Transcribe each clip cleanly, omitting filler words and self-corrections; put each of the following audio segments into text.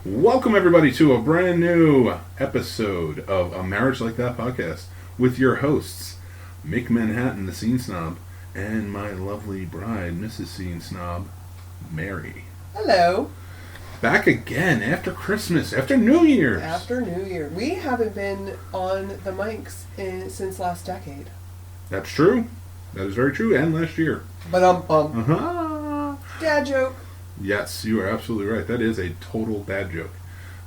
Welcome, everybody, to a brand new episode of A Marriage Like That podcast with your hosts, Mick Manhattan, the Scene Snob, and my lovely bride, Mrs. Scene Snob, Mary. Hello. Back again after Christmas, after New Year's. After New Year. We haven't been on the mics since last decade. That's true. That is very true, and last year. But Uh-huh. Dad joke. Yes, you are absolutely right. That is a total dad joke.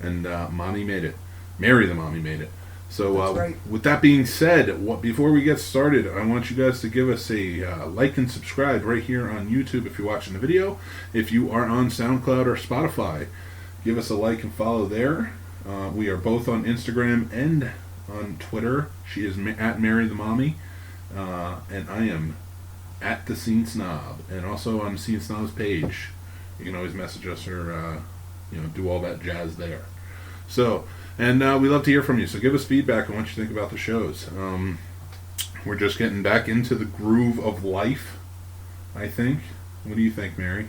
And Mommy made it. Mary the mommy made it. So That's right. With that being said, before we get started, I want you guys to give us a like and subscribe right here on YouTube if you're watching the video. If you are on SoundCloud or Spotify, give us a like and follow there. We are both on Instagram and on Twitter. She is at Mary the Mommy, and I am at the Scene Snob, and also on Scene Snob's page. You can always message us or do all that jazz there. So, and we love to hear from you. So give us feedback on what you think about the shows. We're just getting back into the groove of life, I think. What do you think, Mary?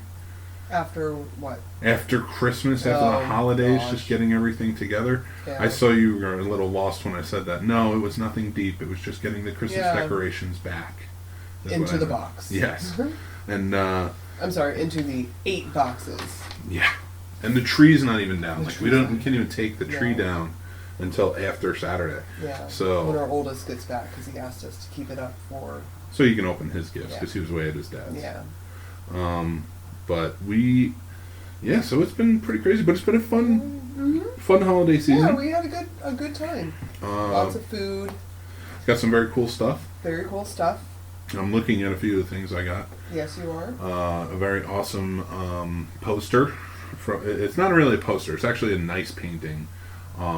After what? After Christmas, after the holidays, just getting everything together. Yeah. I saw you were a little lost when I said that. No, it was nothing deep. It was just getting the Christmas decorations back. Into the box. Yes. And I'm sorry, into the 8 boxes. Yeah. And the tree's not even down. We can't even take the tree down until after Saturday. Yeah. So when our oldest gets back, because he asked us to keep it up for. So he can open his gifts because he was away at his dad's. Yeah. But so it's been pretty crazy, but it's been a fun holiday season. Yeah, we had a good time. Lots of food. Got some very cool stuff. Very cool stuff. I'm looking at a few of the things I got. Yes, you are. A very awesome poster. It's not really a poster. It's actually a nice painting,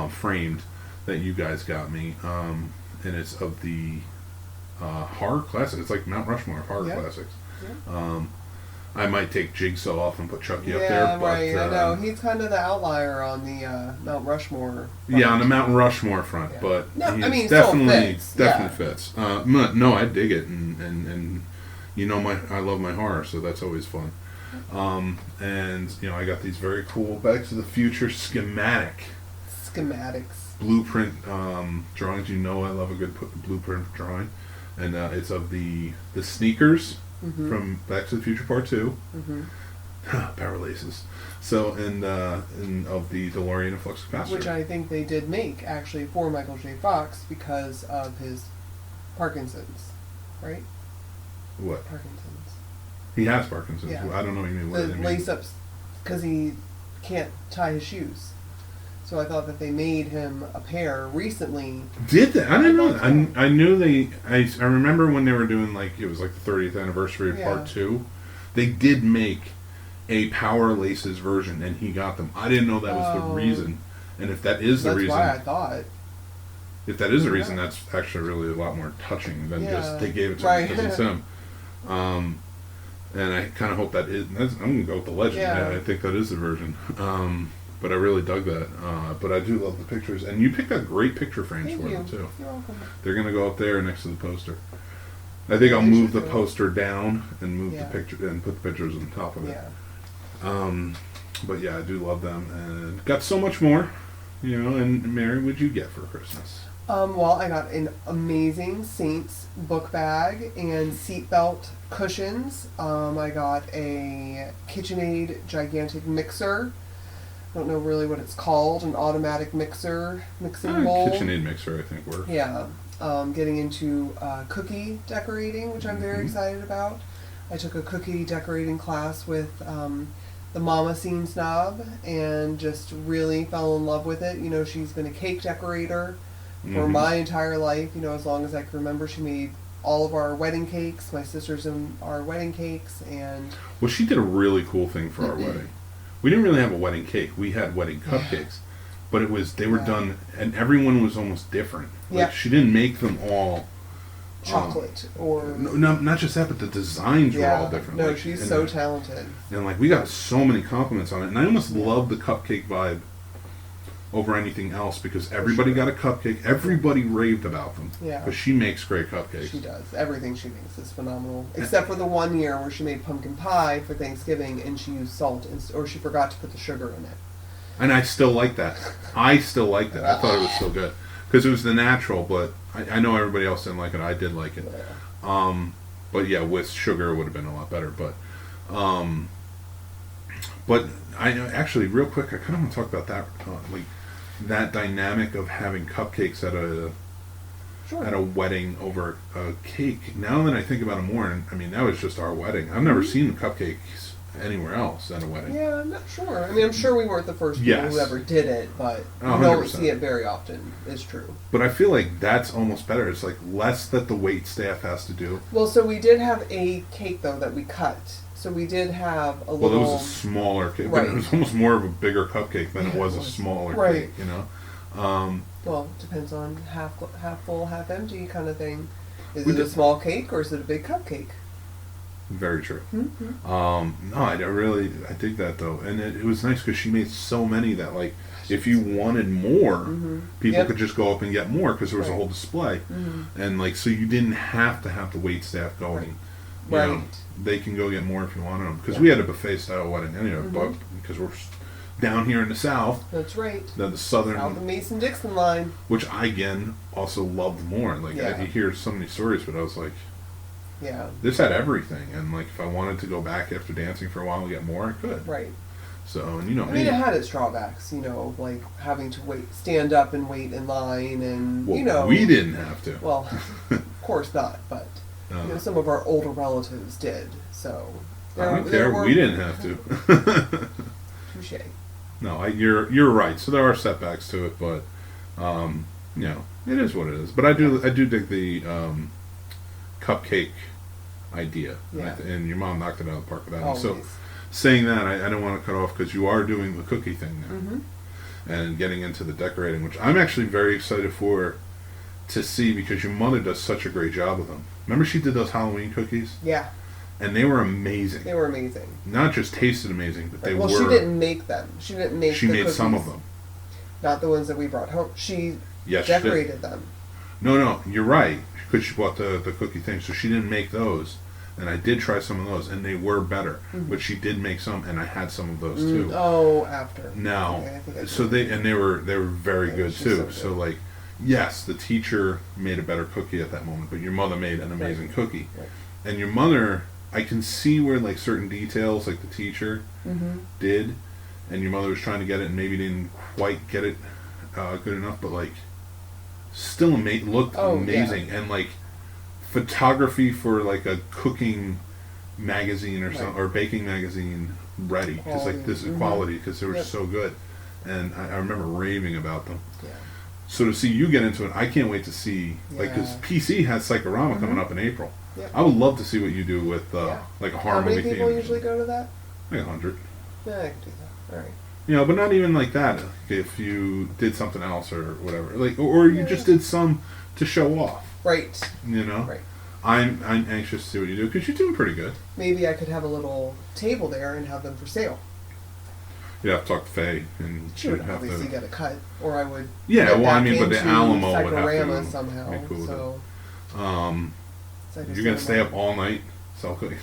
framed, that you guys got me. And it's of the horror classics. It's like Mount Rushmore of horror classics. Yeah. I might take Jigsaw off and put Chucky up there. Yeah, right. I know. He's kind of the outlier on the Mount Rushmore front. Yeah, on the Mount Rushmore front. Yeah. But no, I mean, definitely fits. Fits. No, I dig it. And I love my horror, so that's always fun. And I got these very cool Back to the Future schematics blueprint drawings. I love a good blueprint drawing, and it's of the sneakers from Back to the Future Part 2. Power laces. So and of the DeLorean and flux capacitor, which I think they did make actually for Michael J. Fox because of his Parkinson's, right? What? Parkinson's. He has Parkinson's. Yeah. I don't know what you mean. The lace-ups, because he can't tie his shoes. So I thought that they made him a pair recently. Did they? I didn't know that. I knew they... I remember when they were doing, it was the 30th anniversary of Part 2. They did make a Power Laces version, and he got them. I didn't know that was the reason. And if that is the reason... That's why I thought. If that is the reason, that's actually really a lot more touching than just they gave it to him because it's him. And I kind of hope that is... I'm going to go with the legend. Yeah. I think that is the version. But I really dug that. But I do love the pictures. And you picked out great picture frames for them, too. You're welcome. They're going to go up there next to the poster. I think I'll move the poster down and move the picture and put the pictures on top of it. Yeah. But yeah, I do love them. And got so much more. And Mary, what'd you get for Christmas? Well, I got an amazing Saints book bag and seatbelt cushions. I got a KitchenAid gigantic mixer. I don't know really what it's called, an automatic mixing bowl. KitchenAid mixer, I think, works. Yeah. Getting into cookie decorating, which I'm very excited about. I took a cookie decorating class with the Mama Scene Snob and just really fell in love with it. She's been a cake decorator for my entire life. As long as I can remember, she made all of our wedding cakes, my sisters and our wedding cakes, and... Well, she did a really cool thing for our wedding. We didn't really have a wedding cake. We had wedding cupcakes. But they were done, and everyone was almost different. She didn't make them all... chocolate, or... No, not just that, but the designs were all different. No, she's so talented. And, we got so many compliments on it. And I almost love the cupcake vibe over anything else because everybody got a cupcake. Everybody raved about them. Yeah. Because she makes great cupcakes. She does. Everything she makes is phenomenal. Except for the one year where she made pumpkin pie for Thanksgiving and she used salt, or she forgot to put the sugar in it. And I still like that. I still liked it. I thought it was still good because it was the natural. But I know everybody else didn't like it. I did like it. But yeah, with sugar it would have been a lot better. But I actually, real quick, I kind of want to talk about that, like that dynamic of having cupcakes at a wedding over a cake. Now that I think about it more, and I mean that was just our wedding. I've never seen cupcakes anywhere else at a wedding. Yeah, I'm not sure. I mean, I'm sure we weren't the first people who ever did it, but you don't see it very often. It's true. But I feel like that's almost better. It's like less that the wait staff has to do. Well, so we did have a cake though that we cut. So we did have a little. Well, it was a smaller cake, but it was almost more of a bigger cupcake than it was a smaller cake. You know. Well, it depends on half full, half empty kind of thing. Is it a small cake or is it a big cupcake? Very true. Mm-hmm. No, I dig that though, and it was nice because she made so many that like if you wanted more, people could just go up and get more because there was a whole display, and like so you didn't have to have the wait staff going. You know, they can go get more if you wanted them because we had a buffet style wedding anyway, but because we're down here in the South. That's right. The southern South of Mason-Dixon line, which I again also loved more. Like I hear so many stories, but I was like. Yeah. This had everything, and like if I wanted to go back after dancing for a while and get more, I could. Right. So, and you know, I mean, it had its drawbacks, you know, like having to stand up and wait in line, and well, you know, we didn't have to. Well, of course not, but you know, some of our older relatives did. So I don't care. We didn't have to. Touche. No, you're right. So there are setbacks to it, but you know, it is what it is. But I do dig the cupcake idea, and your mom knocked it out of the park with that. Always. So saying that, I don't want to cut off because you are doing the cookie thing now and getting into the decorating, which I'm actually very excited to see because your mother does such a great job with them. Remember she did those Halloween cookies? Yeah. And they were amazing. They were amazing. Not just tasted amazing, but they were. Well, she didn't make them. She made cookies. Some of them. Not the ones that we brought home. She decorated them. No, you're right. Because she bought the cookie thing, so she didn't make those. And I did try some of those, and they were better. But she did make some, and I had some of those too. Oh, after. Now, okay, so they were very good too. So like, yes, the teacher made a better cookie at that moment, but your mother made an amazing cookie. Right. And your mother, I can see where like certain details, like the teacher did, and your mother was trying to get it, and maybe didn't quite get it good enough, but like. Still looked amazing, and like photography for like a cooking magazine or something or baking magazine ready because like this is quality because they were so good, and I remember raving about them. Yeah. So to see you get into it, I can't wait to see like because PC has Psychorama coming up in April. Yep. I would love to see what you do with like a horror movie theme. How many people usually go to that? Like 100. Yeah, I can do that. All right. You know, but not even like that. If you did something else or whatever, like, or you just did some to show off, right? You know, right. I'm anxious to see what you do because you're doing pretty good. Maybe I could have a little table there and have them for sale. You have to talk to Faye, and she would obviously get a cut, or I would. Yeah, well, I mean, but the Alamo would have to somehow. Be cool so, you're gonna stay up all night, sell cookies.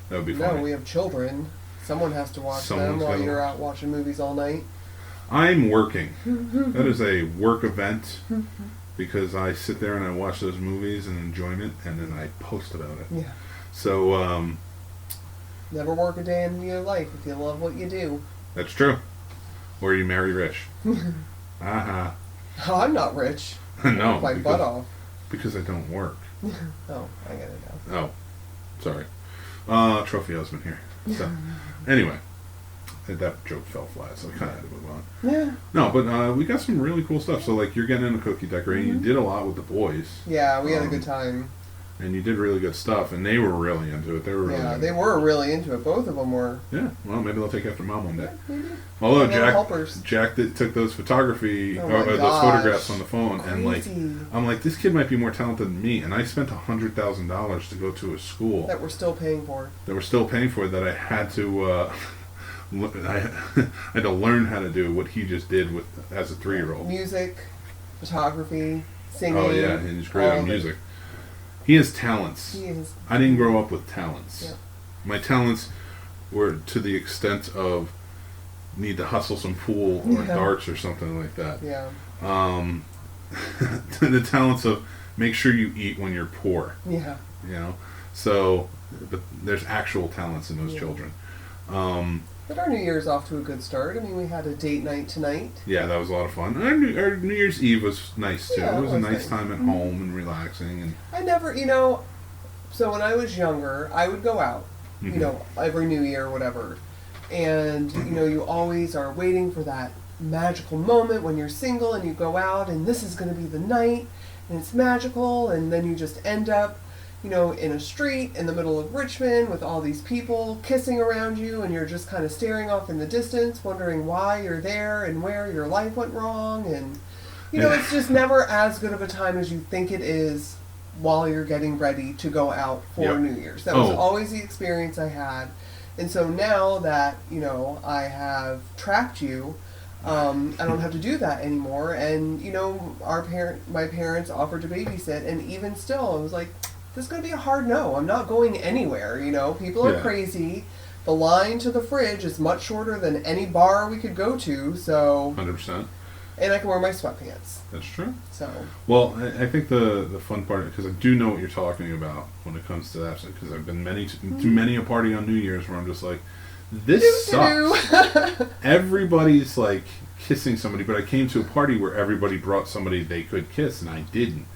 That would be fun. No, we have children. Someone has to watch them while you're out watching movies all night. I'm working. That is a work event because I sit there and I watch those movies and enjoyment, and then I post about it. Yeah. So, never work a day in your life if you love what you do. That's true. Or you marry rich. Oh, I'm not rich. No. My butt off. Because I don't work. Oh, I get it now. Oh, sorry. Trophy husband here. So, anyway, that joke fell flat, so I kind of had to move on. Yeah. No, but we got some really cool stuff. So, like, you're getting into cookie decorating. You did a lot with the boys. Yeah, we had a good time. And you did really good stuff, and they were really into it. They were really into it. Both of them were. Yeah, well, maybe they'll take after Mom one day. Yeah, maybe. Although Jack took those those photographs on the phone, and like, I'm like, this kid might be more talented than me, and I spent $100,000 to go to a school that we're still paying for. That I had to. I had to learn how to do what he just did as a 3-year-old. Music, photography, singing. Oh yeah, and he's great on music. He has talents. He is. I didn't grow up with talents. Yeah. My talents were to the extent of need to hustle some pool or darts or something like that. Yeah. The talents of make sure you eat when you're poor. Yeah. You know, so but there's actual talents in those children. But our New Year's off to a good start. I mean, we had a date night tonight. Yeah, that was a lot of fun. Our New Year's Eve was nice too. Yeah, it was a nice nice. time at home and relaxing. And I never, so when I was younger, I would go out, every New Year or whatever. And, you always are waiting for that magical moment when you're single and you go out and this is going to be the night and it's magical, and then you just end up in a street in the middle of Richmond with all these people kissing around you, and you're just kind of staring off in the distance wondering why you're there and where your life went wrong. And it's just never as good of a time as you think it is while you're getting ready to go out for New Year's. That was always the experience I had. And so now that I have tracked you, I don't have to do that anymore. And my parents offered to babysit, and even still, I was like, this is going to be a hard no. I'm not going anywhere. People are crazy. The line to the fridge is much shorter than any bar we could go to. So 100%. And I can wear my sweatpants. That's true. So. Well, I think the fun part, because I do know what you're talking about when it comes to that, because I've been to many a party on New Year's where I'm just like, this sucks. Everybody's like kissing somebody, but I came to a party where everybody brought somebody they could kiss, and I didn't.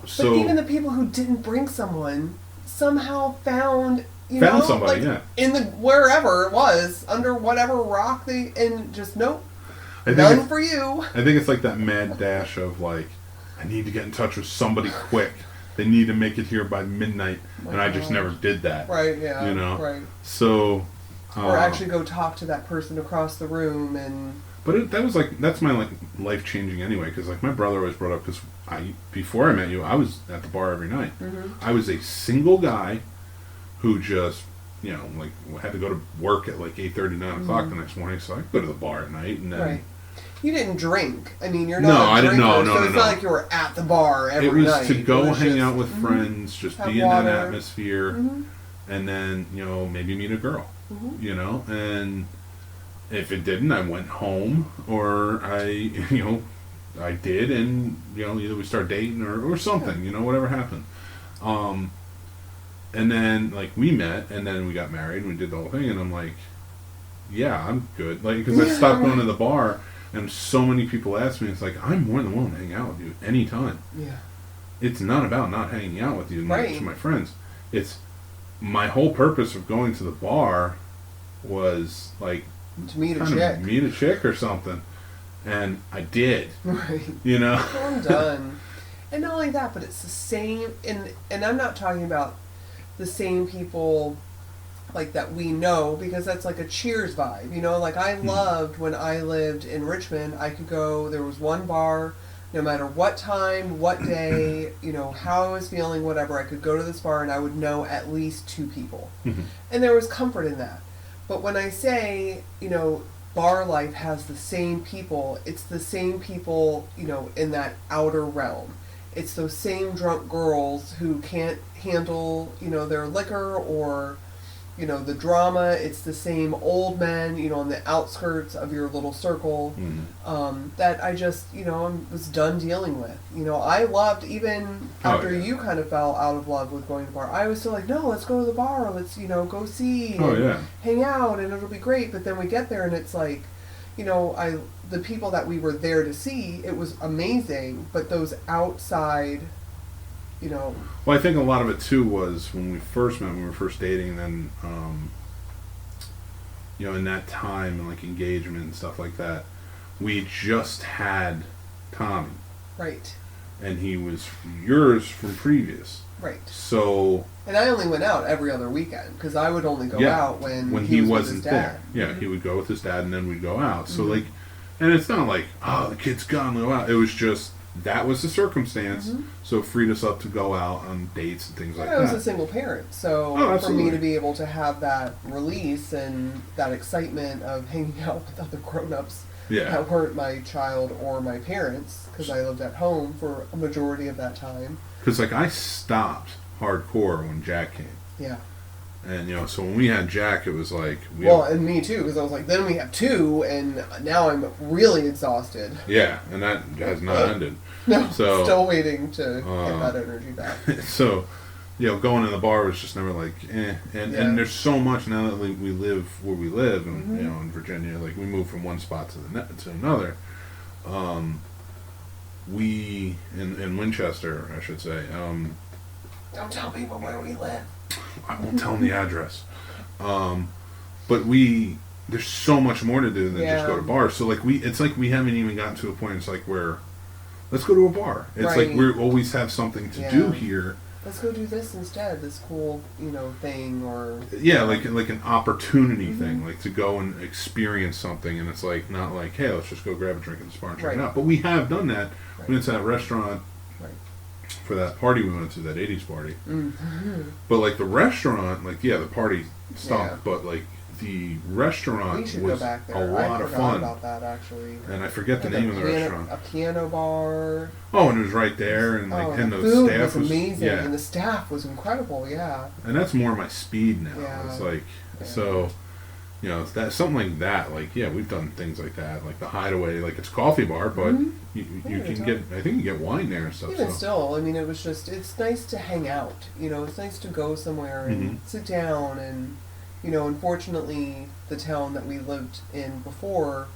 So but even the people who didn't bring someone somehow found somebody, in the wherever it was, under whatever rock and just nope. None for you. I think it's like that mad dash of like, I need to get in touch with somebody quick. They need to make it here by midnight, and I just never did that. Right, yeah. Right. So. Or actually go talk to that person across the room and. But that's my life changing anyway, because like my brother always brought up, because before I met you, I was at the bar every night. Mm-hmm. I was a single guy who just had to go to work at like 8:30, 9 o'clock the next morning, so I could go to the bar at night and then. Right. You didn't drink. I mean, you're not a drinker, so it's not like you were at the bar every night. It was to go hang out with friends, just be in that atmosphere, and then maybe meet a girl. And if it didn't, I went home, or I did, and either we start dating or something, whatever happened. And then like we met, and then we got married, and we did the whole thing, and I'm like, yeah, I'm good, like, because I stopped going to the bar, and so many people ask me, it's like, I'm more than willing to hang out with you anytime. Yeah. It's not about not hanging out with you, to my friends. It's my whole purpose of going to the bar was like to meet a chick or something, and I did. Right. I'm done. And not only that, but it's the same. And I'm not talking about the same people like that we know, because that's like a Cheers vibe. Like I loved when I lived in Richmond. I could go. There was one bar. No matter what time, what day, how I was feeling, whatever, I could go to this bar and I would know at least two people. Mm-hmm. And there was comfort in that. But when I say, bar life has the same people, it's the same people, in that outer realm. It's those same drunk girls who can't handle, their liquor or, the drama. It's the same old men, on the outskirts of your little circle, that I just, was done dealing with. I loved, even after you kind of fell out of love with going to the bar, I was still like, no, let's go to the bar, let's, go see, hang out, and it'll be great. But then we get there and it's like, the people that we were there to see, it was amazing, but those outside, Well, I think a lot of it too was when we first met, when we were first dating, and then, in that time and like engagement and stuff like that, we just had Tommy. Right. And he was yours from previous. Right. So. And I only went out every other weekend, because I would only go out when he wasn't with his dad. There. Yeah, he would go with his dad, and then we'd go out. So like, and it's not like, oh, the kid's gone, go out. It was just, that was the circumstance, so it freed us up to go out on dates and things like that. I was a single parent, so for me to be able to have that release and that excitement of hanging out with other grown-ups that weren't my child or my parents, because I lived at home for a majority of that time. Because like I stopped hardcore when Jack came. Yeah. And, so when we had Jack, it was like... and me too, because I was like, then we have 2, and now I'm really exhausted. Yeah, and that has not ended. No, so, still waiting to get that energy back. So, going in the bar was just never like, eh. And there's so much now that we live where we live, and, in Virginia, like, we moved from one spot to another. We, in Winchester, I should say... Don't tell people where we live. I won't tell them the address. But there's so much more to do than just go to bars. So it's like we haven't even gotten to a point. It's like let's go to a bar. It's like we always have something to do here. Let's go do this instead. This cool, thing or like an opportunity thing, like to go and experience something. And it's like not like, hey, let's just go grab a drink at the bar and check it out. But we have done that. We went to that restaurant. For that party we went to, that 80s party. But like the restaurant, the party stopped, but like the restaurant was go back there. a lot of fun. About that, actually. And I forget the name of the restaurant. A piano bar. Oh, and it was right there, and and the food staff was amazing, and the staff was incredible. Yeah. And that's more my speed now. Yeah. It's like so. That something like that. Like, we've done things like that. Like the Hideaway, like it's a coffee bar, but you can get. I think you get wine there and stuff. Even still, I mean, it was just. It's nice to hang out. It's nice to go somewhere and sit down and. Unfortunately, the town that we lived in before,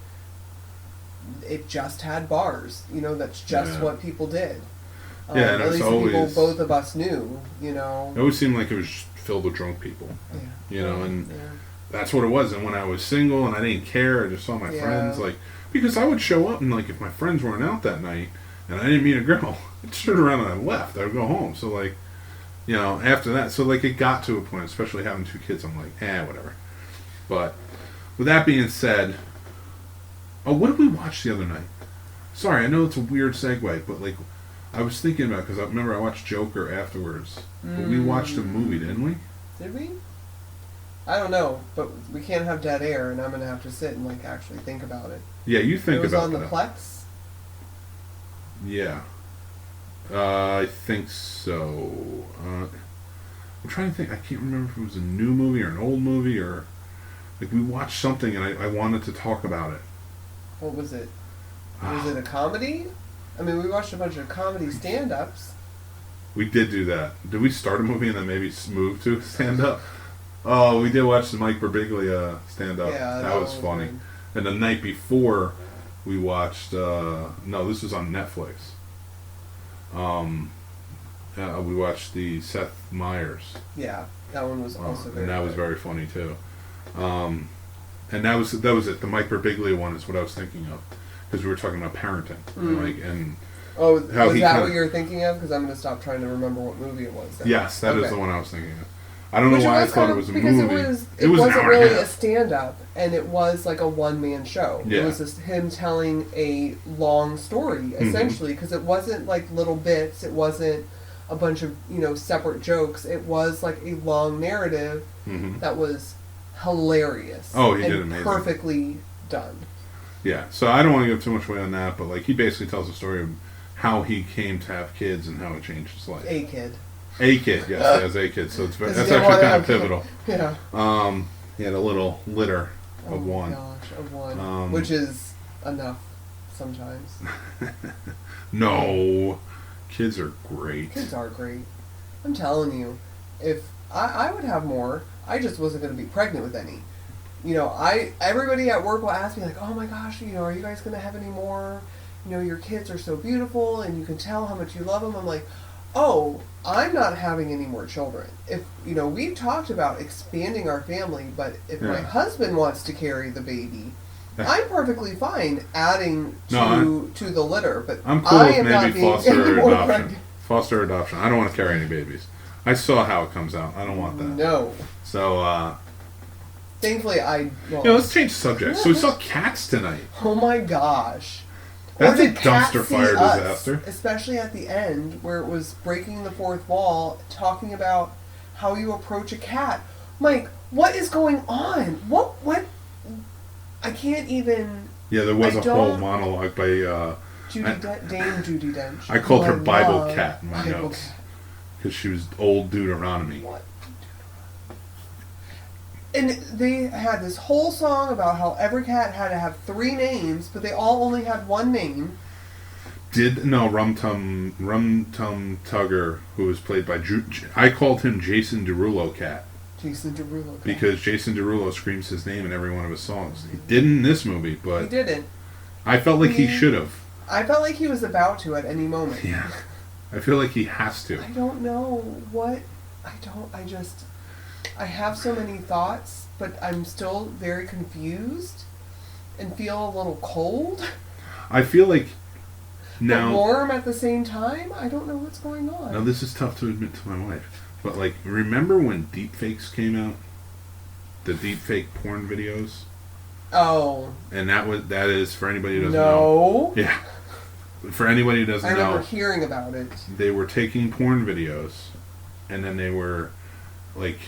it just had bars. That's just what people did. And at least the people both of us knew. It always seemed like it was filled with drunk people. And. That's what it was. And when I was single and I didn't care, I just saw my friends, because I would show up and if my friends weren't out that night and I didn't meet a girl, I'd turn around and I left. I would go home. So after that, so it got to a point, especially having 2 kids, I'm like, whatever. But with that being said, what did we watch the other night? Sorry, I know it's a weird segue, but I was thinking about, because I remember I watched Joker afterwards, but we watched a movie, didn't we? Did we? I don't know, but we can't have dead air, and I'm going to have to sit and actually think about it. Yeah, you think about that. It was on the Plex? Yeah. I think so. I'm trying to think. I can't remember if it was a new movie or an old movie, or we watched something and I wanted to talk about it. What was it? Was it a comedy? I mean, we watched a bunch of comedy stand-ups. We did do that. Did we start a movie and then maybe move to stand-up? Oh, we did watch the Mike Birbiglia stand-up. Yeah, that was funny. Good. And the night before, we watched... this was on Netflix. We watched the Seth Meyers. Yeah, that one was also very and that good. was very funny, too. And that was it. The Mike Birbiglia one is what I was thinking of. Because we were talking about parenting. Oh, is that what you're thinking of? Because I'm going to stop trying to remember what movie it was. Then. Yes, that is the one I was thinking of. I don't know why I thought it was a movie. It wasn't really a stand-up, and it was like a one-man show. Yeah. It was just him telling a long story, essentially, because it wasn't like little bits. It wasn't a bunch of separate jokes. It was like a long narrative that was hilarious. Oh, he did amazing. Perfectly done. Yeah, so I don't want to give too much away on that, but he basically tells the story of how he came to have kids and how it changed his life. A kid. A kid, yes, he has a kid, so that's actually kind of pivotal. Yeah. He had a little litter of one. Oh gosh, of one, which is enough sometimes. No, kids are great. Kids are great. I'm telling you, if I would have more, I just wasn't going to be pregnant with any. Everybody at work will ask me oh my gosh, are you guys going to have any more? Your kids are so beautiful, and you can tell how much you love them. I'm like, oh, I'm not having any more children. If, we've talked about expanding our family, but if my husband wants to carry the baby, I'm perfectly fine adding to the litter, but I'm cool I with am maybe not foster adoption. Foster adoption. I don't want to carry any babies. I saw how it comes out. I don't want that. No. So, thankfully, let's change the subject. So we saw Cats tonight. Oh my gosh. That's a dumpster fire disaster. Especially at the end, where it was breaking the fourth wall, talking about how you approach a cat. Mike, what is going on? What? I can't even... Yeah, there was a whole monologue by... Dame Judi Dench. I called her Bible Cat in my notes. Because she was old Deuteronomy. What? And they had this whole song about how every cat had to have 3 names, but they all only had 1 name. Rum Tum Tugger, who was played by I called him Jason Derulo Cat. Jason Derulo Cat. Because Jason Derulo screams his name in every one of his songs. He didn't in this movie, but he didn't. I felt like he should have. I felt like he was about to at any moment. Yeah. I feel like he has to. I don't know what. I have so many thoughts, but I'm still very confused and feel a little cold. I feel like now. But warm at the same time? I don't know what's going on. Now, this is tough to admit to my wife, but like, remember when deepfakes came out? The deepfake porn videos? Oh. And that is, for anybody who doesn't know. No. Yeah. For anybody who doesn't know. I remember hearing about it. They were taking porn videos, and then they were, like,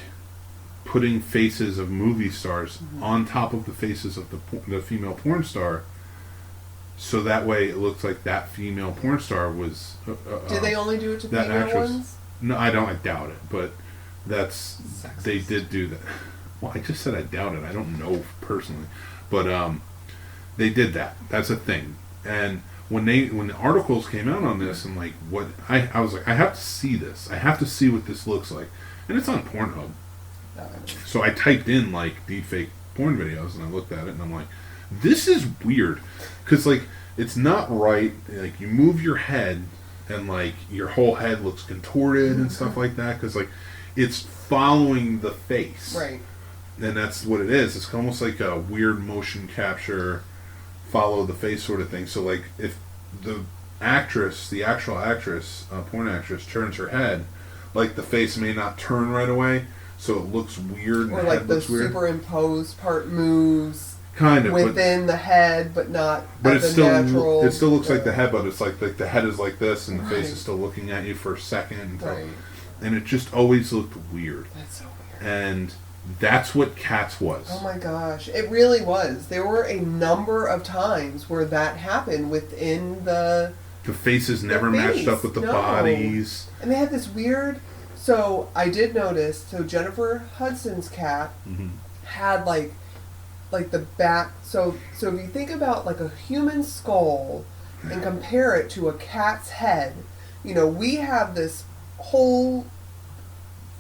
putting faces of movie stars on top of the faces of the female porn star, so that way it looks like that female porn star was. Did they only do it to female actress. ones? No, I don't. I doubt it, but that's Sexist. They did do that. Well, I just said I doubt it. I don't know personally, but they did that. That's a thing. And when the articles came out on this, and like what I was like, I have to see this. I have to see what this looks like, and it's on Pornhub. So I typed in like deepfake porn videos, and I looked at it, and I'm like, this is weird, because like it's not right. Like you move your head, and like your whole head looks contorted and stuff like that, because like it's following the face, right? And that's what it is. It's almost like a weird motion capture, follow the face sort of thing. So like if the actual actress, porn actress, turns her head, like the face may not turn right away. So it looks weird. Or and like the the superimposed part moves kind of within the head, but not but at the natural. It still looks like the head, but it's like the head is like this, and the face Right. is still looking at you for a second. Right. And it just always looked weird. That's so weird. And that's what Cats was. Oh my gosh, it really was. There were a number of times where that happened within the faces never matched up with the bodies. And they had this weird. So I did notice. So Jennifer Hudson's cat had like the back. So if you think about like a human skull and compare it to a cat's head, we have this whole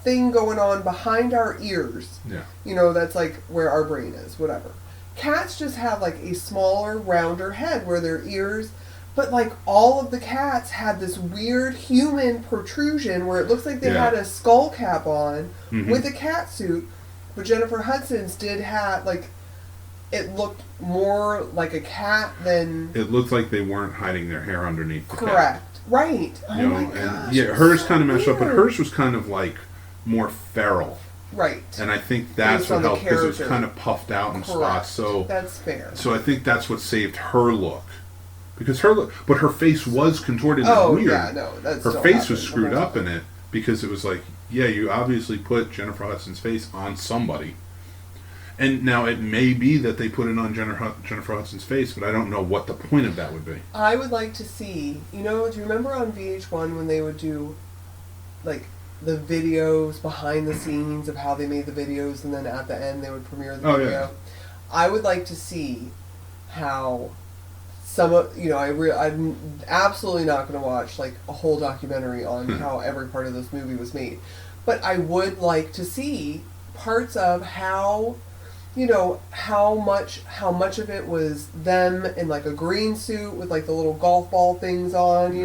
thing going on behind our ears. Yeah. That's like where our brain is. Whatever. Cats just have like a smaller, rounder head where their ears. But like all of the cats had this weird human protrusion where it looks like they had a skull cap on with a cat suit. But Jennifer Hudson's did have like it looked more like a cat than. It looked like they weren't hiding their hair underneath the correct. cat. Right. Oh my gosh. And yeah, hers kind of messed up, but hers was kind of like more feral. Right. And I think that's what helped because it was kind of puffed out in spots. So that's fair. So I think that's what saved her look. Because her face was contorted and weird. Yeah, no, that's her face was screwed up in it because it was like, yeah, you obviously put Jennifer Hudson's face on somebody. And now it may be that they put it on Jennifer Hudson's face, but I don't know what the point of that would be. I would like to see, do you remember on VH1 when they would do, like, the videos behind the scenes of how they made the videos, and then at the end they would premiere the video? Yeah. I would like to see how some of, I'm absolutely not going to watch, like, a whole documentary on how every part of this movie was made. But I would like to see parts of how how much of it was them in like a green suit with like the little golf ball things on,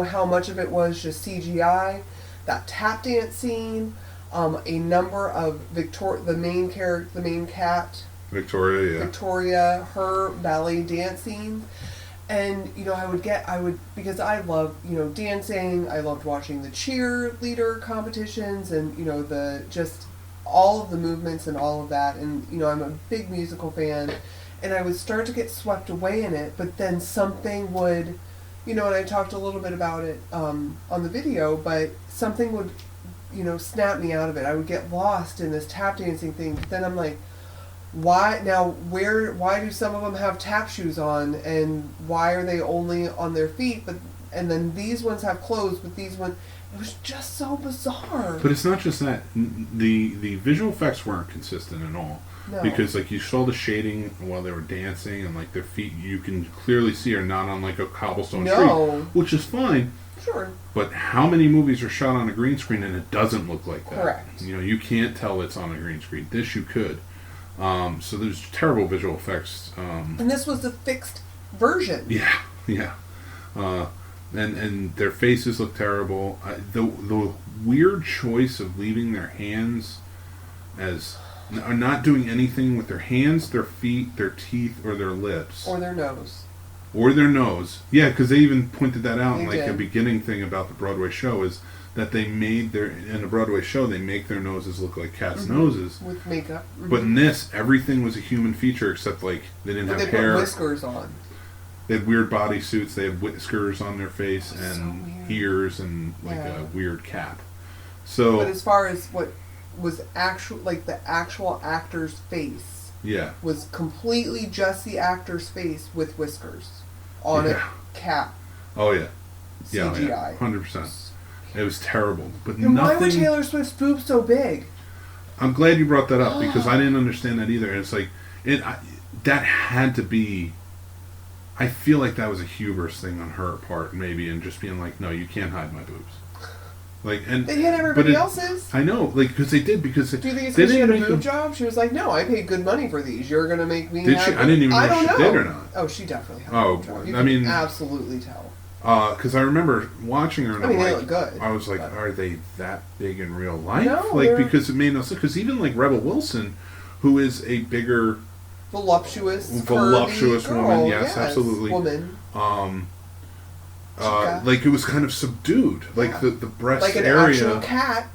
how much of it was just CGI, that tap dance scene, a number of the main cat, Victoria, her ballet dance scene. And, I would, because I love, dancing, I loved watching the cheerleader competitions and, just all of the movements and all of that. And, I'm a big musical fan. And I would start to get swept away in it, but then something would, and I talked a little bit about it on the video, but something would, snap me out of it. I would get lost in this tap dancing thing. But then I'm like, why do some of them have tap shoes on, and why are they only on their feet? But and then these ones have clothes, but these ones, it was just so bizarre. But it's not just that. The visual effects weren't consistent at all. No. Because like you saw the shading while they were dancing, and like their feet, you can clearly see are not on like a cobblestone street, which is fine. Sure. But how many movies are shot on a green screen and it doesn't look like that? Correct. You know, you can't tell it's on a green screen. This you could. So there's terrible visual effects. And this was the fixed version. Yeah, yeah. And their faces look terrible. The weird choice of leaving their hands as are not doing anything with their hands, their feet, their teeth, or their lips. Or their nose. Or their nose. Yeah, because they even pointed that out They in like did. a beginning thing about the Broadway show is that they made in a Broadway show, they make their noses look like cats' noses. With makeup. Mm-hmm. But in this, everything was a human feature except like they didn't have they hair. put whiskers on. They had weird bodysuits. They had whiskers on their face and so ears and like Yeah. a weird cap. So, But as far as what was actual, like the actual actor's face, yeah, was completely just the actor's face with whiskers on Yeah. a cap. oh yeah, yeah, CGI. 100%. It was terrible, but And why were nothing. Taylor Swift's boobs so big? I'm glad you brought that up because I didn't understand that either. It's like that had to be. I feel like that was a hubris thing on her part, maybe, and just being like, "No, you can't hide my boobs." Like, and They hit everybody else's. I know, like, because they did. Because Do you think it's they because she had a didn't make boob them. job? She was like, "No, I paid good money for these. You're gonna make me." Did have she? I didn't even know don't if she did or not. Oh, she definitely had Oh, a boob job. You I can mean- absolutely tell. Because I remember watching her, and I mean, I'm they like, look good, I was like, but- are they that big in real life? No, like, they're- because it made no sense. Because even like Rebel Wilson, who is a bigger, Voluptuous Voluptuous curvy woman, girl. yes, absolutely. Woman. Chica. like it was kind of subdued, like Yeah. the breast Like an area. actual cat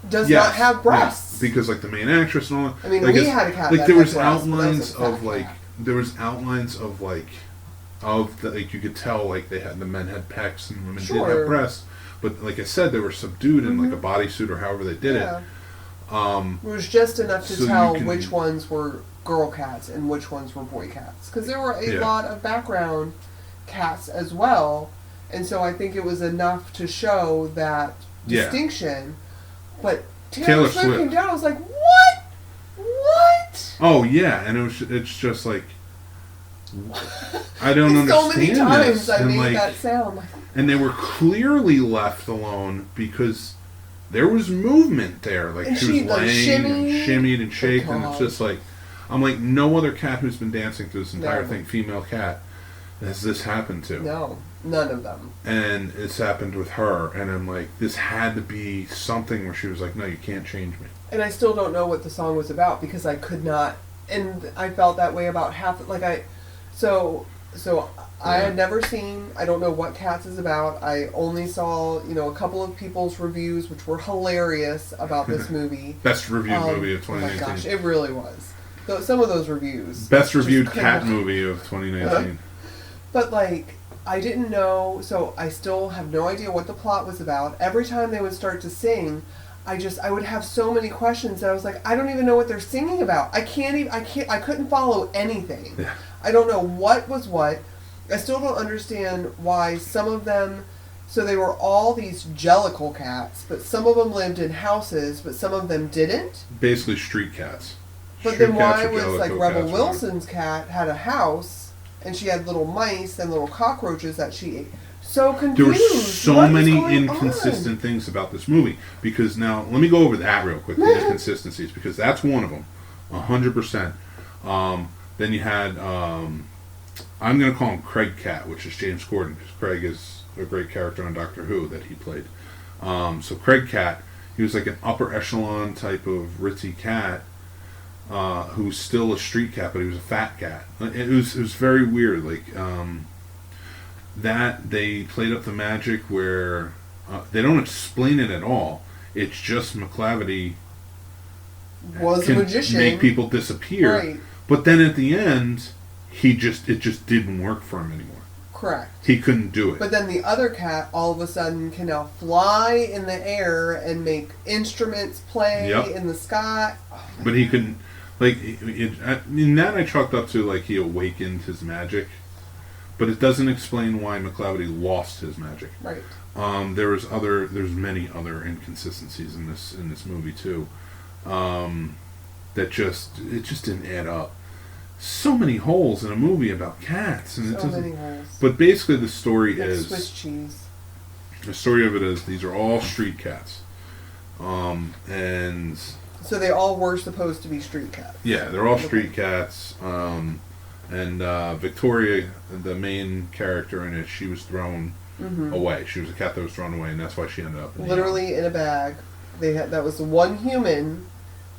does Yes, not have breasts. yeah, because like the main actress and all that. I mean, like we it's- had a cat like that there had was breasts, but that was a outlines fat of like cat. there was outlines of the like you could tell like the men had pecs and women did Sure. have breasts, but like I said, they were subdued in like a bodysuit or however they did Yeah. it. It was just enough to So you tell can- which ones were girl cats and which ones were boy cats. Because there were a Yeah. lot of background cats as well. And so I think it was enough to show that Yeah. distinction. But Taylor Taylor Swift Swift. came down, I was like, what? What? Oh yeah, and it's just like I don't And so understand many times this. I and made like, that sound. Like, and they were clearly left alone because there was movement there. Like And she was she, like, laying and shimmied. shimmied and shaked, and it's God. just like I'm like no other cat who's been dancing through this entire No. thing, female cat, has this happened to. no, none of them. And it's happened with her, and I'm like, this had to be something where she was like, no, you can't change me. And I still don't know what the song was about because I could not, and I felt that way about half. Like I had never seen. I don't know what Cats is about. I only saw a couple of people's reviews, which were hilarious about this movie. Best reviewed movie of Oh my 2019. gosh, it really was. Some of those reviews. Best just reviewed could cat not- movie of 2019. But like, I didn't know, so I still have no idea what the plot was about. Every time they would start to sing, I would have so many questions that I was like, I don't even know what they're singing about. I couldn't follow anything. Yeah. I don't know what was what. I still don't understand why some of them, so they were all these jellicle cats, but some of them lived in houses, but some of them didn't. Basically street cats. But Street then cats why or was like Jellicoe Rebel cats, Wilson's cat had a house and she had little mice and little cockroaches that she ate? So There confused. were so What is many going inconsistent things about this movie. Because now, let me go over that real quick, the inconsistencies, because that's one of them. 100%. Then you had, I'm going to call him Craig Cat, which is James Corden, because Craig is a great character on Doctor Who that he played. So Craig Cat, he was like an upper echelon type of ritzy cat, who's still a street cat, but he was a fat cat. It was very weird. Like, that they played up the magic where they don't explain it at all. It's just McClavity Was a can magician. make people disappear. Right. But then at the end, it just didn't work for him anymore. Correct. He couldn't do it. But then the other cat all of a sudden can now fly in the air and make instruments play Yep. in the sky. But he couldn't, like, I mean, that I chalked up to, like, he awakened his magic. but it doesn't explain why McClavity lost his magic. Right. There's many other inconsistencies in this movie too. That just didn't add up. So many holes in a movie about cats, and So many holes. But basically, the story Like is Swiss cheese. the story of it is these are all street cats, and So they all were supposed to be street cats. yeah, they're all street cats. And Victoria, the main character in it, she was thrown away. She was a cat that was thrown away, and that's why she ended up Literally in a bag. That was the one human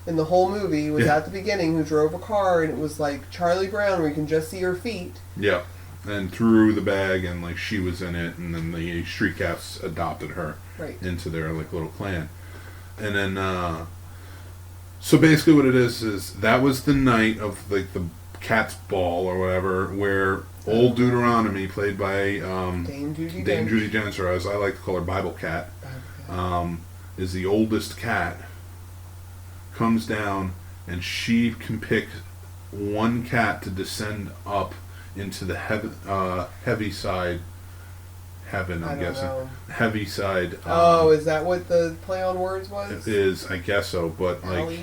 in the whole movie was at the beginning who drove a car, and it was like Charlie Brown where you can just see her feet. Yeah, and threw the bag, and like she was in it, and then the street cats adopted her into their like little clan, and then so basically what it is that was the night of like the cat's ball or whatever, where old Deuteronomy, played by Dame Judi Dench, or as I like to call her, Bible Cat, is the oldest cat. Comes down, and she can pick one cat to descend up into the heavy side heaven. I'm guessing know. Heavy side. Is that what the play on words was? It is, I guess so, but like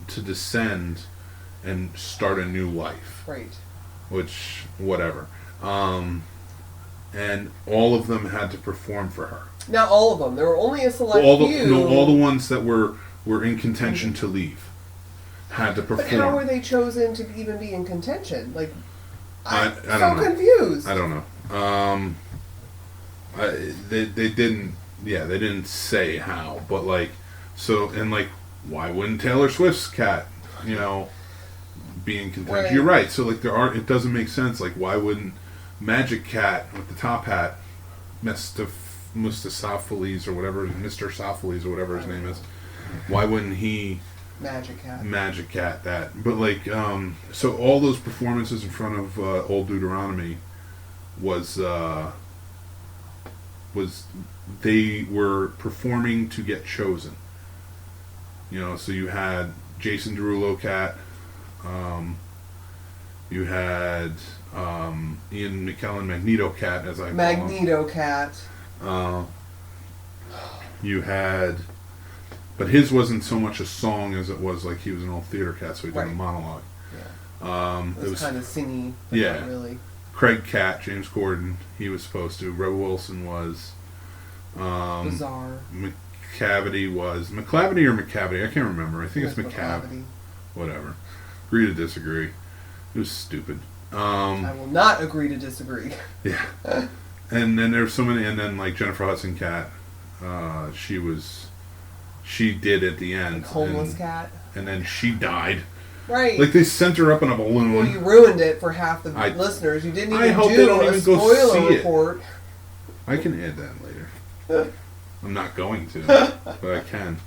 to descend and start a new life. Right. Which whatever. And all of them had to perform for her. Not all of them. There were only a select few. No, all the ones that were in contention to leave had to perform. But how were they chosen to even be in contention? Like, I'm don't know. confused. I don't know. They didn't. Yeah, they didn't say how, but like, so and like, why wouldn't Taylor Swift's cat, be in contention? Right. You're right. So like, it doesn't make sense. Like, why wouldn't Magic Cat with the top hat, Mustapheles or whatever, Mr. Sopheles or whatever his name is, why wouldn't he Magic Cat that? But like, so all those performances in front of old Deuteronomy was they were performing to get chosen. So you had Jason Derulo cat, you had Ian McKellen Magneto cat, as I call him. Magneto cat. You had, but his wasn't so much a song as it was like he was an old theater cat, so he did a monologue. Yeah. It was kind of singy, but not really. Craig Cat, James Corden, he was supposed to. Rebel Wilson was. Bizarre. McCavity was. McClavity or McCavity? I can't remember. I think it's McCavity. Whatever. Agree to disagree. It was stupid. I will not agree to disagree. Yeah. And then there's so many, and then like Jennifer Hudson cat, she did at the end. Like homeless cat. And then she died. Right. Like they sent her up in a balloon. Well, you ruined it for half the listeners. You didn't even do a spoiler report. I can add that later. I'm not going to, but I can.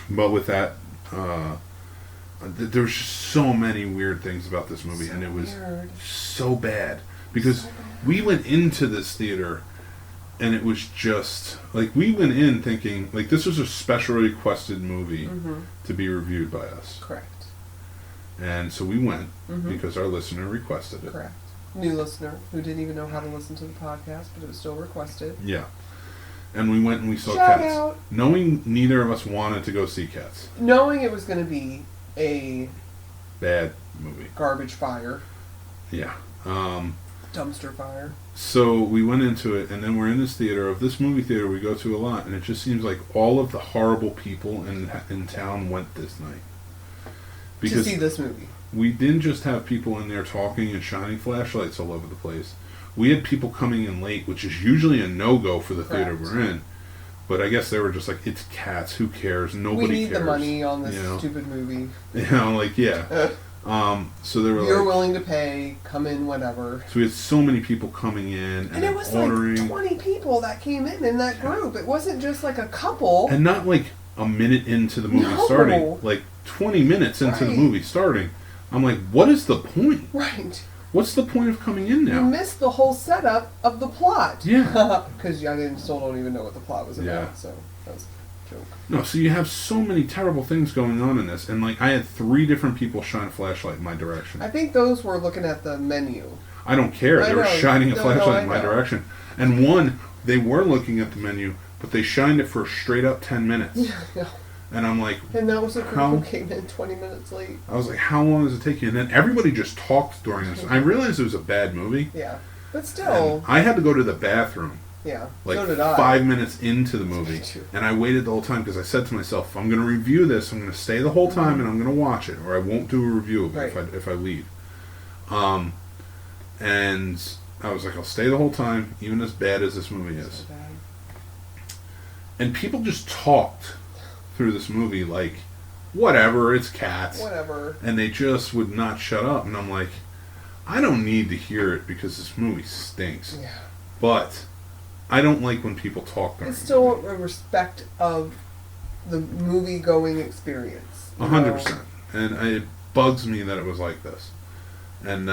But with that, there was just so many weird things about this movie, and it was so bad. Because we went into this theater, and it was just, like, we went in thinking, like, this was a special requested movie to be reviewed by us. Correct. And so we went, because our listener requested it. Correct. New listener, who didn't even know how to listen to the podcast, but it was still requested. Yeah. And we went and we saw Shout Cats. out. Knowing neither of us wanted to go see Cats. Knowing it was going to be a bad movie. Garbage fire. Yeah. Dumpster fire. So we went into it, and then we're in this movie theater we go to a lot, and it just seems like all of the horrible people in town went this night. Because to see this movie. We didn't just have people in there talking and shining flashlights all over the place. We had people coming in late, which is usually a no-go for the theater we're in. But I guess they were just like, it's Cats, who cares? Nobody cares. We need the money on this stupid movie. So they were You're willing to pay, come in, whatever. So we had so many people coming in and it was ordering. like 20 people that came in that group. It wasn't just like a couple. And not like a minute into the movie starting. Like 20 minutes into the movie starting. I'm like, what is the point? Right. What's the point of coming in now? You missed the whole setup of the plot. Yeah. Because I still don't even know what the plot was about. Yeah. So that was joke. No, so you have so many terrible things going on in this, and like I had 3 different people shine a flashlight in my direction. I think those were looking at the menu. I don't care. They were shining a flashlight in my know. direction. And one, they were looking at the menu, but they shined it for straight up 10 minutes. Yeah. And I'm like... And that was a group who came in 20 minutes late. I was like, how long does it take you? And then everybody just talked during this. I realized it was a bad movie. Yeah. But still... And I had to go to the bathroom. Yeah. Like so did I. 5 minutes into the movie. And I waited the whole time because I said to myself, if I'm going to review this, I'm going to stay the whole time and I'm going to watch it. Or I won't do a review of it if I leave. And I was like, I'll stay the whole time, even as bad as this movie is. So bad. And people just talked through this movie like, whatever, it's cats. Whatever. And they just would not shut up. And I'm like, I don't need to hear it because this movie stinks. Yeah. But I don't like when people talk during It's still a respect of the movie-going experience. 100%. And it bugs me that it was like this. And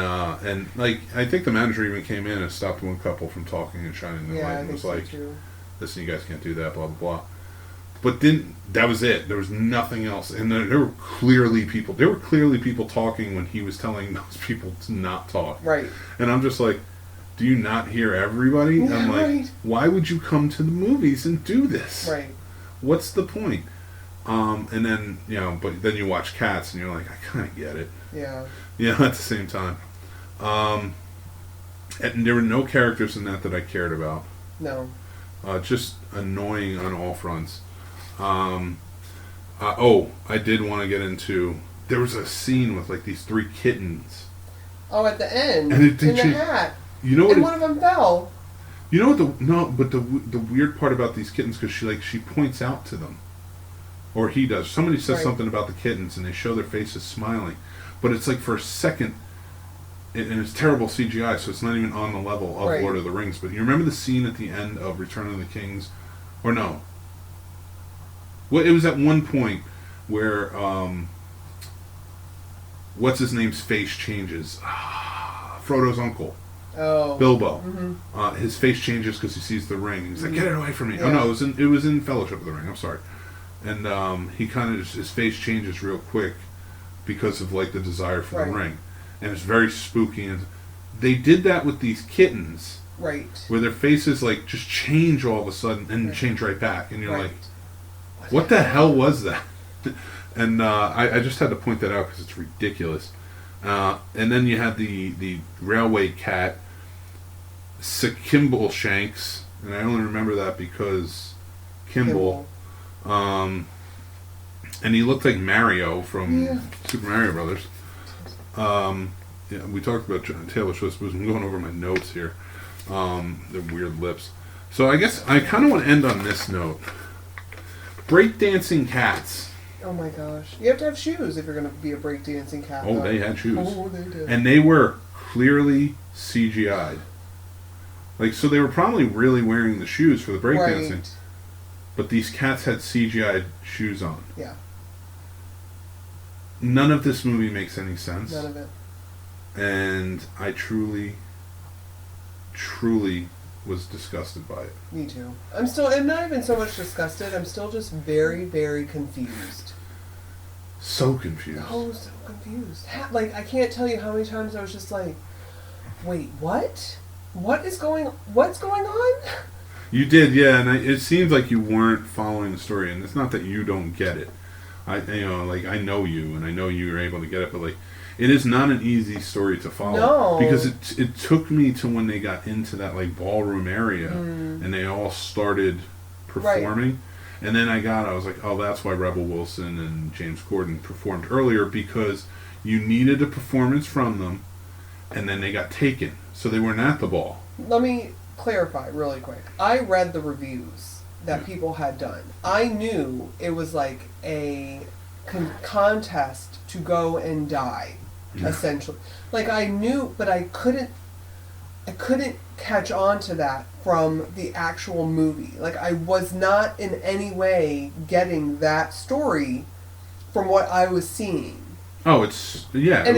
like, I think the manager even came in and stopped one couple from talking and shining the light and was like, listen, you guys can't do that, blah, blah, blah. But then, that was it. There was nothing else. And there were clearly people talking when he was telling those people to not talk. Right. And I'm just like, do you not hear everybody? Yeah, I'm like, why would you come to the movies and do this? Right. What's the point? And then, but then you watch Cats and you're like, I kind of get it. Yeah. At the same time. And there were no characters in that I cared about. No. Just annoying on all fronts. I did want to get into... There was a scene with like these 3 kittens. Oh, at the end. And it in the hat. You know what? And one of them fell. You know what the weird part about these kittens, because she points out to them. Or he does. Somebody says something about the kittens and they show their faces smiling. But it's like for a second, and it's terrible CGI, so it's not even on the level of Lord of the Rings. But you remember the scene at the end of Return of the Kings? Or no? Well, it was at one point where, what's his name's face changes? Frodo's uncle. Oh. Bilbo. Mm-hmm. His face changes because he sees the ring. He's like, get it away from me. Yeah. Oh no, it was in Fellowship of the Ring, I'm sorry. And he kind of, his face changes real quick because of like the desire for the ring. And it's very spooky. And they did that with these kittens. Right. Where their faces like just change all of a sudden and change right back. And you're like, what the hell was that? And I just had to point that out because it's ridiculous. And then you had the railway cat, Kimball Shanks, and I only remember that because Kimball. And he looked like Mario from Super Mario Brothers. We talked about Taylor Swift. I'm going over my notes here. The weird lips. So I guess I kind of want to end on this note. Breakdancing cats. Oh my gosh. You have to have shoes if you're going to be a breakdancing cat. Oh, they had shoes. Oh, they did. And they were clearly CGI'd. Like, so they were probably really wearing the shoes for the breakdancing. Right. But these cats had CGI'd shoes on. Yeah. None of this movie makes any sense. None of it. And I truly was disgusted by it. Me too. I'm not even so much disgusted. I'm still just very, very confused. So confused. Oh, so confused. I can't tell you how many times I was just like, wait, what? What's going on? You did, yeah, and it seems like you weren't following the story, and it's not that you don't get it. I know you, and I know you were able to get it, but it is not an easy story to follow. No. Because it took me to when they got into that ballroom area, and they all started performing. Right. And then I was like, oh, that's why Rebel Wilson and James Corden performed earlier, because you needed a performance from them, and then they got taken. So they weren't at the ball. Let me clarify really quick. I read the reviews that people had done. I knew it was like a contest to go and die, essentially. I knew, but I couldn't catch on to that from the actual movie. I was not in any way getting that story from what I was seeing. Oh, it was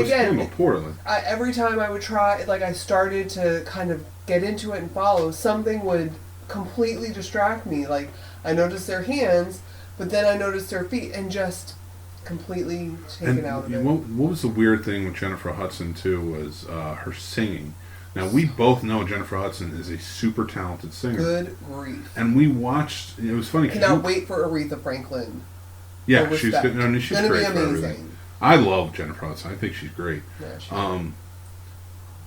handled poorly. Every time I would try, I started to kind of get into it and follow, something would completely distract me. I noticed their hands, But then I noticed her feet and just completely taken out of it. What was the weird thing with Jennifer Hudson too was her singing. Now we both know Jennifer Hudson is a super talented singer. Good grief! And we watched. It was funny. Cannot wait for Aretha Franklin. Yeah, she's good. I mean, she's gonna great be for amazing. everything. I love Jennifer Hudson. I think she's great. Yeah,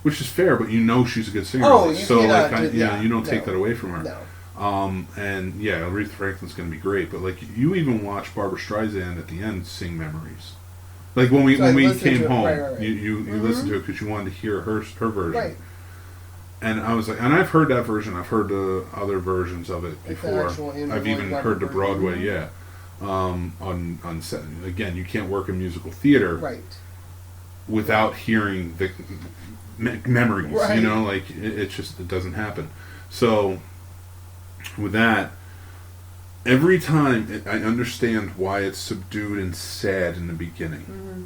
which is fair, but you know she's a good singer. Oh, you so cannot like, you don't take no. that away from her. No. And yeah, Aretha Franklin's going to be great, but like you even watch Barbara Streisand at the end sing Memories. Like when we came home, right. you listened to it because you wanted to hear her version. Right. And I was like, and I've heard that version. I've heard the other versions of it before. I've even heard the Broadway. Mm-hmm. Yeah. On set. Again, you can't work in musical theater without hearing the memories. Right. You know, like it doesn't happen. So with that, every time I understand why it's subdued and sad in the beginning. Mm-hmm.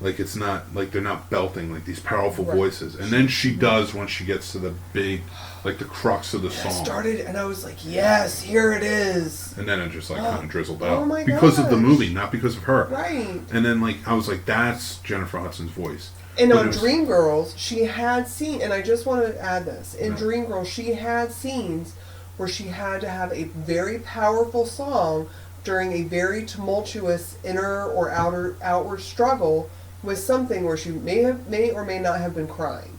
Like it's not like they're not belting like these powerful voices, and then she does when she gets to the big, like the crux of the song. It started, and I was like, "Yes, here it is." And then it just like kind of drizzled out my because of the gosh. movie, not because of her. Right. And then like I was like, "That's Jennifer Hudson's voice." And on Dreamgirls, she had seen, and I just want to add this: in Dreamgirls, she had scenes where she had to have a very powerful song during a very tumultuous inner or outward struggle with something where she may or may not have been crying.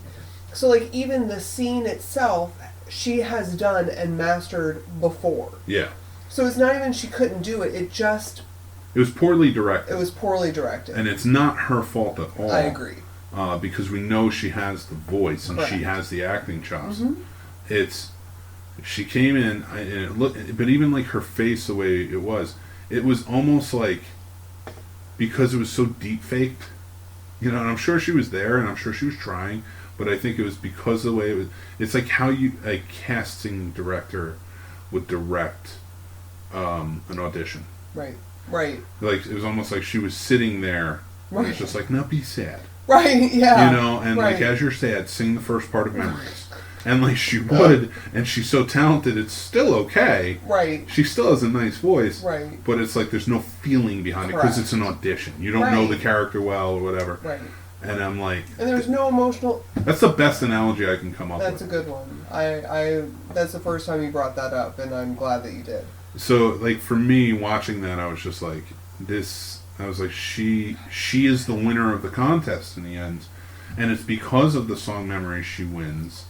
So like even the scene itself, she has done and mastered before. Yeah. So it's not even she couldn't do it. It was poorly directed. It was poorly directed. And it's not her fault at all. I agree. Because we know she has the voice and Correct. she has the acting chops. Mm-hmm. She came in and it looked, but even like her face, the way it was almost like because it was so deep faked. You know, and I'm sure she was there, and I'm sure she was trying, but I think it was because of the way it was. It's like how a casting director would direct an audition. Right. Like it was almost like she was sitting there, and it's just like, now be sad. Right. Yeah. You know, and like as you're sad, sing the first part of Memories. And like she would, and she's so talented, it's still okay. Right. She still has a nice voice. Right. But it's like there's no feeling behind it because it's an audition. You don't know the character well or whatever. Right. And I'm like, and there's no emotional. That's the best analogy I can come up with. That's a good one. I that's the first time you brought that up, and I'm glad that you did. So like for me, watching that, I was just like, this. I was like, she is the winner of the contest in the end, and it's because of the song "Memories" she wins.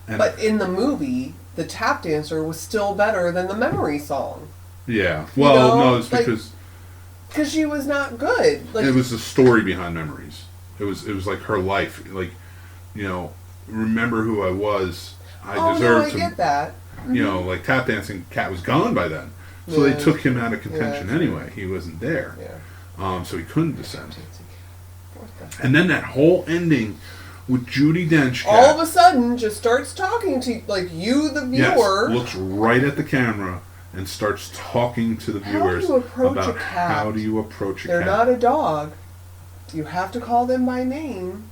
And but in the movie, the tap dancer was still better than the Memory song. Yeah. Well, no, it's like, because she was not good. Like, it was the story behind Memories. It was like her life. Like, you know, remember who I was. I deserved to. I get that. Mm-hmm. You know, like tap dancing. Cat was gone by then, so they took him out of contention anyway. He wasn't there. Yeah. So he couldn't descend. And then that whole ending. With Judi Dench, all of a sudden, just starts talking to like you, the viewer. Yes, looks right at the camera and starts talking to the viewers about how do you approach a cat. They're not a dog. You have to call them by name.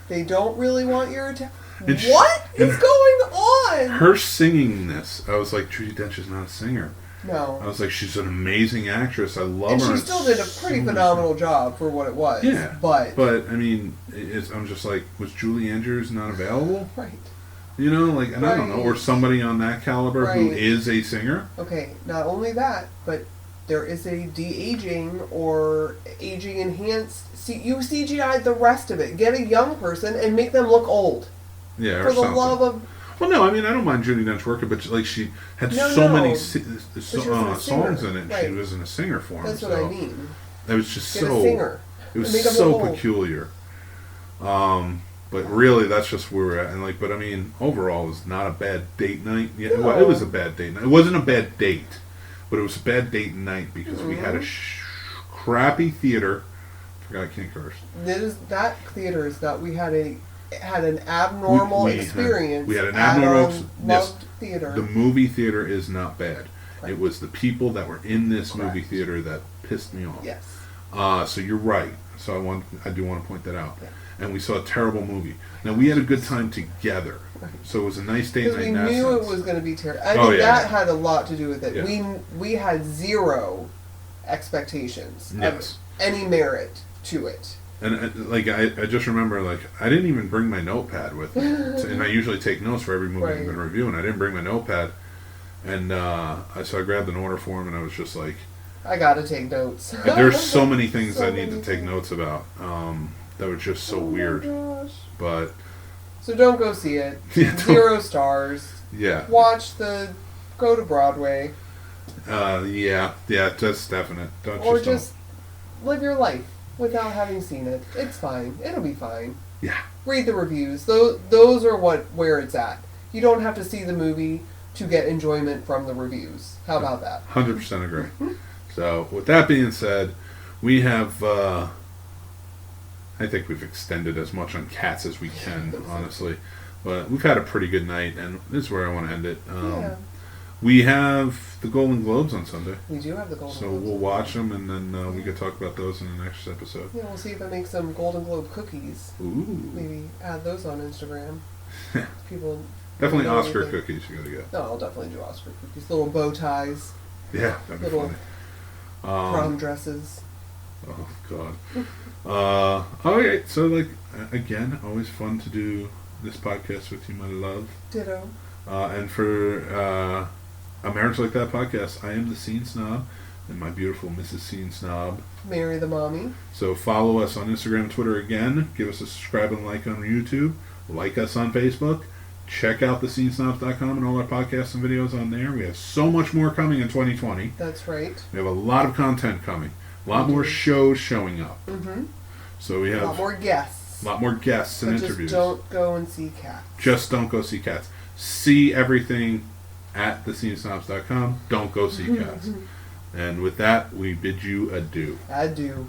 They don't really want your attention. What is going on? Her singing this, I was like, Judi Dench is not a singer. No. I was like, she's an amazing actress. I love and her. And she still did a pretty phenomenal job for what it was. Yeah. But I mean, I'm just like, was Julie Andrews not available? Right. You know, like, and I don't know, or somebody on that caliber who is a singer. Okay, not only that, but there is a de-aging or aging enhanced. You CGI the rest of it. Get a young person and make them look old. Yeah, for the love of. Well, no, I mean, I don't mind Judi Dench working, but like she had many songs in it. Right. She wasn't a singer for him. That's what I mean. It was just Get a singer. It was so peculiar. But really, that's just where we're at. And like, but I mean, overall, it was not a bad date night. Yeah, no. It was a bad date night. It wasn't a bad date, but it was a bad date night because we had a crappy theater. I forgot I can't curse. That theater is not. We had an abnormal experience. We had an abnormal theater. The movie theater is not bad. Right. It was the people that were in this movie theater that pissed me off. Yes. So you're right. So I do want to point that out. Yeah. and we saw a terrible movie. Now, we had a good time together, so it was a nice date Because night we in that knew sense. it was going to be terrible. I Oh, think yeah. that had a lot to do with it. Yeah. We had zero expectations Yes. of any merit to it. And like I just remember, like, I didn't even bring my notepad with me, and I usually take notes for every movie I'm Right. going to review, and I didn't bring my notepad, and so I grabbed an order form, and I was just like, I got to take notes. there's so many things So I need to many take things. notes about that were just so Oh my weird, gosh. but So don't go see it. Yeah, don't- 0 stars. yeah, Go to Broadway. yeah, that's definite. Or just live your life without having seen it. It's fine. It'll be fine. Yeah. Read the reviews. Those are where it's at. You don't have to see the movie to get enjoyment from the reviews. How about that? 100% agree. So, with that being said, we have, I think we've extended as much on Cats as we can, honestly. But we've had a pretty good night, and this is where I want to end it. Yeah. We have the Golden Globes on Sunday, We do have the Golden so Globes. we'll watch them, and then we can talk about those in the next episode. Yeah, we'll see if I make some Golden Globe cookies. Ooh. Maybe add those on Instagram. People Definitely don't know Oscar anything. cookies you gotta get. No, I'll definitely do Oscar cookies. Little bow ties, Yeah, that'd be little funny. prom dresses. Oh God. Okay, so like again, always fun to do this podcast with you, my love. Ditto. And for A Marriage Like That podcast, I am the Scene Snob, and my beautiful Mrs. Scene Snob. Marry the mommy. So follow us on Instagram and Twitter again. Give us a subscribe and like on YouTube. Like us on Facebook. Check out thescenesnobs.com and all our podcasts and videos on there. We have so much more coming in 2020. That's right. We have a lot of content coming. A lot We more do. shows showing up. Mm-hmm. So we A have lot more guests. a lot more guests and But interviews. just don't go and see Cats. Just don't go see Cats. See everything at thescenesnobs.com. Don't go see Cats. And with that, we bid you adieu. I do.